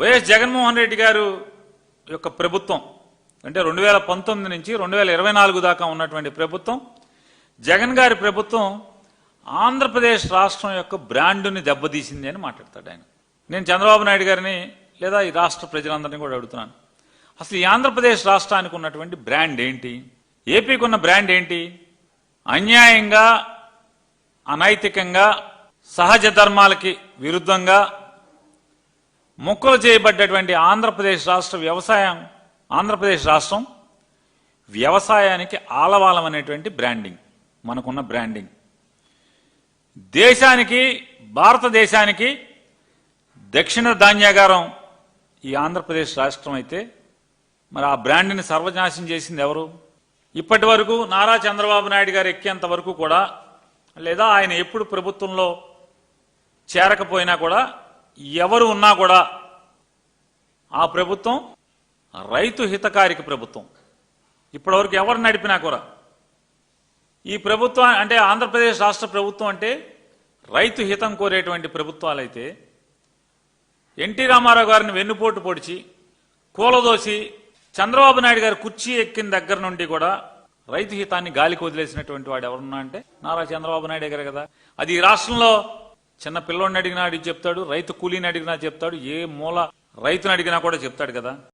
YS Jaganmohan Reddy గారు యొక్క ప్రభుత్వం అంటే 2019 నుంచి 2024 దాకా ఉన్నటువంటి ప్రభుత్వం, జగన్ గారి ప్రభుత్వం ఆంధ్రప్రదేశ్ రాష్ట్రం యొక్క బ్రాండుని దెబ్బతీసింది అని మాట్లాడతాడు ఆయన. నేను చంద్రబాబు నాయుడు గారిని లేదా ఈ రాష్ట్ర ప్రజలందరినీ కూడా అడుగుతున్నాను, అసలు ఈ ఆంధ్రప్రదేశ్ రాష్ట్రానికి ఉన్నటువంటి బ్రాండ్ ఏంటి? ఏపీకి ఉన్న బ్రాండ్ ఏంటి? అన్యాయంగా, అనైతికంగా, సహజ ధర్మాలకి విరుద్ధంగా ముక్కలు చేయబడ్డటువంటి ఆంధ్రప్రదేశ్ రాష్ట్రం వ్యవసాయానికి ఆలవాలం అనేటువంటి బ్రాండింగ్ మనకున్న బ్రాండింగ్. దేశానికి, భారతదేశానికి దక్షిణ ధాన్యాగారం ఈ ఆంధ్రప్రదేశ్ రాష్ట్రం అయితే మరి ఆ బ్రాండ్ని సర్వనాశనం చేసింది ఎవరు? ఇప్పటి వరకు నారా చంద్రబాబు నాయుడు గారు ఎక్కేంత వరకు కూడా, లేదా ఆయన ఎప్పుడు ప్రభుత్వంలో చేరకపోయినా కూడా, ఎవరు ఉన్నా కూడా ఆ ప్రభుత్వం రైతు హితకారిక ప్రభుత్వం. ఇప్పటివరకు ఎవరు నడిపినా కూడా ఈ ప్రభుత్వం అంటే ఆంధ్రప్రదేశ్ రాష్ట్ర ప్రభుత్వం అంటే రైతు హితం కోరేటువంటి ప్రభుత్వాలైతే ఎన్టీ రామారావు గారిని వెన్నుపోటు పొడిచి కూలదోసి చంద్రబాబు నాయుడు గారు కుర్చీ ఎక్కిన దగ్గర నుండి కూడా రైతు హితాన్ని గాలికి వదిలేసినటువంటి వాడు ఎవరున్నా అంటే నారా చంద్రబాబు నాయుడు గారు కదా. అది ఈ రాష్ట్రంలో చిన్న పిల్లోడిని అడిగినా అడిగి చెప్తాడు, రైతు కూలీని అడిగినా చెప్తాడు, ఏ మూల రైతుని అడిగినా కూడా చెప్తాడు కదా.